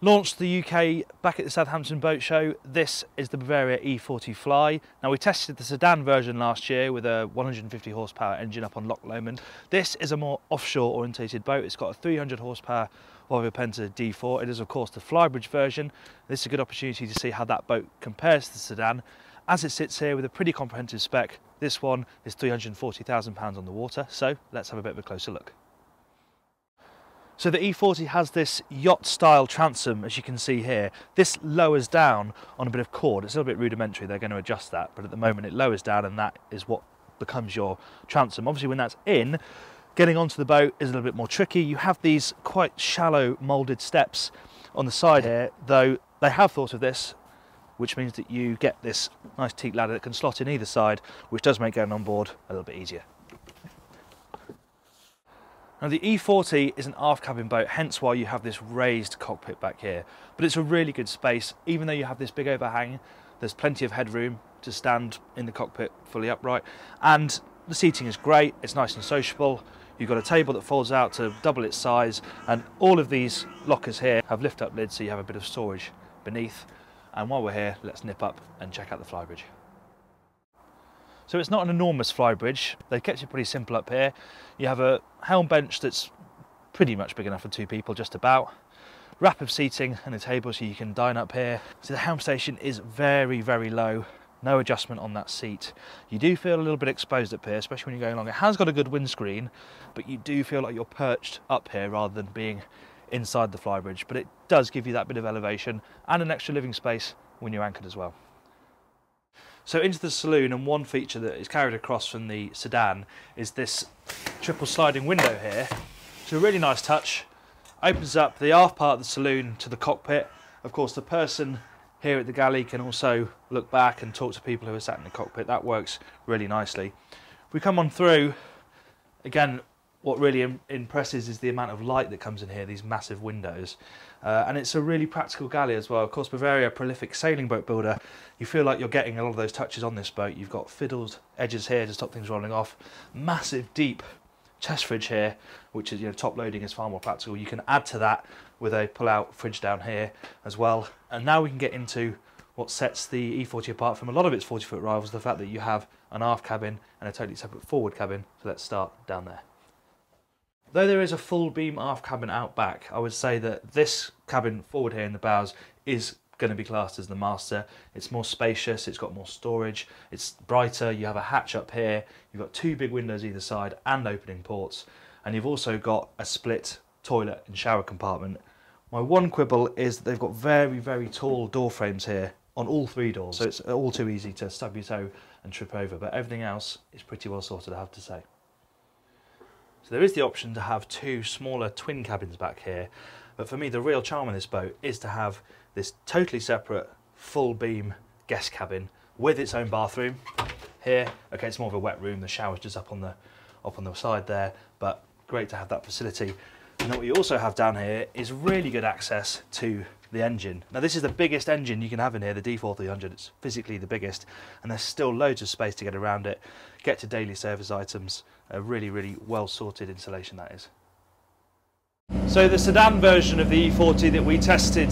Launched the UK back at the Southampton Boat Show. This is the Bavaria E40 Fly. Now, we tested the sedan version last year with a 150 horsepower engine up on Loch Lomond. This is a more offshore orientated boat. It's got a 300 horsepower Volvo Penta D4. It is of course the Flybridge version. This is a good opportunity to see how that boat compares to the sedan. As it sits here with a pretty comprehensive spec, this one is £340,000 on the water. So let's have a bit of a closer look. So the E40 has this yacht style transom, as you can see here. This lowers down on a bit of cord. It's a little bit rudimentary, they're going to adjust that, but at the moment it lowers down and that is what becomes your transom. Obviously when that's in, getting onto the boat is a little bit more tricky. You have these quite shallow moulded steps on the side here, though they have thought of this, which means that you get this nice teak ladder that can slot in either side, which does make going on board a little bit easier. Now the E40 is an aft cabin boat, hence why you have this raised cockpit back here. But it's a really good space. Even though you have this big overhang, there's plenty of headroom to stand in the cockpit fully upright. And the seating is great, it's nice and sociable. You've got a table that folds out to double its size, and all of these lockers here have lift-up lids, so you have a bit of storage beneath. And while we're here, let's nip up and check out the Flybridge. So it's not an enormous Flybridge. They've kept it pretty simple up here. You have a helm bench that's pretty much big enough for two people, just about. Wrap of seating and a table so you can dine up here. So the helm station is very, very low. No adjustment on that seat. You do feel a little bit exposed up here, especially when you're going along. It has got a good windscreen, but you do feel like you're perched up here rather than being inside the Flybridge. But it does give you that bit of elevation and an extra living space when you're anchored as well. So into the saloon, and one feature that is carried across from the sedan is this triple sliding window here. It's a really nice touch. Opens up the aft part of the saloon to the cockpit. Of course, the person here at the galley can also look back and talk to people who are sat in the cockpit. That works really nicely. If we come on through, again, what really impresses is the amount of light that comes in here, these massive windows. And it's a really practical galley as well. Of course, Bavaria, a prolific sailing boat builder, you feel like you're getting a lot of those touches on this boat. You've got fiddled edges here to stop things rolling off. Massive, deep chest fridge here, which is, top loading is far more practical. You can add to that with a pull-out fridge down here as well. And now we can get into what sets the E40 apart from a lot of its 40-foot rivals, the fact that you have an aft cabin and a totally separate forward cabin. So let's start down there. Though there is a full beam aft cabin out back, I would say that this cabin forward here in the bows is going to be classed as the master. It's more spacious, it's got more storage, it's brighter, you have a hatch up here, you've got two big windows either side and opening ports, and you've also got a split toilet and shower compartment. My one quibble is that they've got very, very tall door frames here on all three doors, so it's all too easy to stub your toe and trip over, but everything else is pretty well sorted, I have to say. So there is the option to have two smaller twin cabins back here, but for me the real charm of this boat is to have this totally separate full beam guest cabin with its own bathroom here. Okay, it's more of a wet room, the shower's just up on the side there, but great to have that facility. And then what you also have down here is really good access to the engine. Now this is the biggest engine you can have in here, the D4300, it's physically the biggest, and there's still loads of space to get around it, get to daily service items, a really, really well sorted installation that is. So the sedan version of the E40 that we tested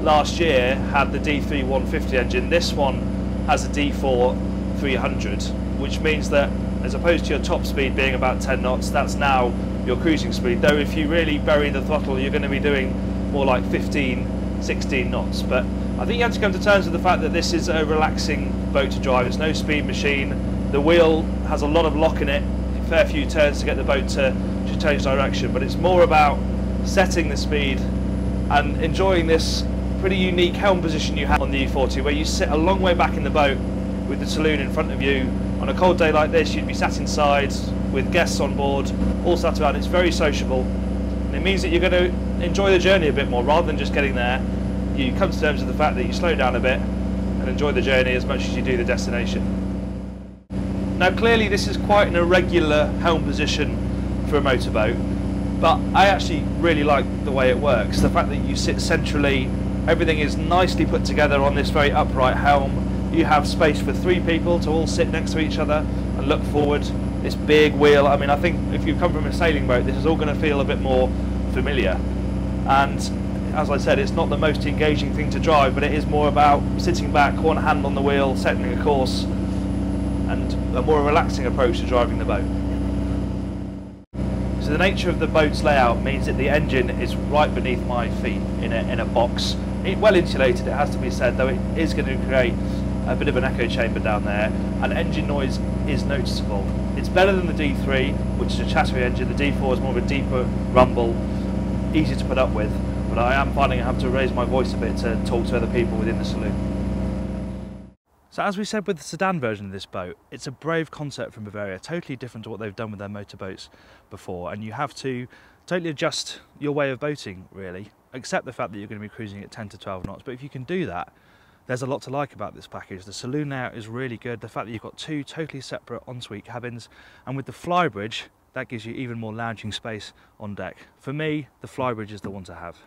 last year had the D3 150 engine. This one has a D4 300, which means that as opposed to your top speed being about 10 knots, that's now your cruising speed, though if you really bury the throttle you're going to be doing more like 15, 16 knots. But I think you have to come to terms with the fact that this is a relaxing boat to drive. It's no speed machine. The wheel has a lot of lock in it, a fair few turns to get the boat to change direction, but it's more about setting the speed and enjoying this pretty unique helm position you have on the E40, where you sit a long way back in the boat with the saloon in front of you. On a cold day like this, you'd be sat inside with guests on board, all sat around. It's very sociable, and it means that you're going to enjoy the journey a bit more rather than just getting there. You come to terms with the fact that you slow down a bit and enjoy the journey as much as you do the destination. Now clearly this is quite an irregular helm position for a motorboat, but I actually really like the way it works. The fact that you sit centrally, everything is nicely put together on this very upright helm. You have space for three people to all sit next to each other and look forward. This big wheel, I mean, I think if you come from a sailing boat, this is all going to feel a bit more familiar. And as I said, it's not the most engaging thing to drive, but it is more about sitting back, one hand on the wheel, setting a course, and a more relaxing approach to driving the boat. So the nature of the boat's layout means that the engine is right beneath my feet in a box. Well insulated, it has to be said, though it is going to create a bit of an echo chamber down there, and engine noise is noticeable. It's better than the D3, which is a chattery engine. The D4 is more of a deeper rumble, easy to put up with, but I am finding I have to raise my voice a bit to talk to other people within the saloon. So as we said with the sedan version of this boat, it's a brave concept from Bavaria, totally different to what they've done with their motorboats before, and you have to totally adjust your way of boating, really, except the fact that you're going to be cruising at 10 to 12 knots, but if you can do that, there's a lot to like about this package. The saloon layout is really good, the fact that you've got two totally separate ensuite cabins, and with the Flybridge, that gives you even more lounging space on deck. For me, the Flybridge is the one to have.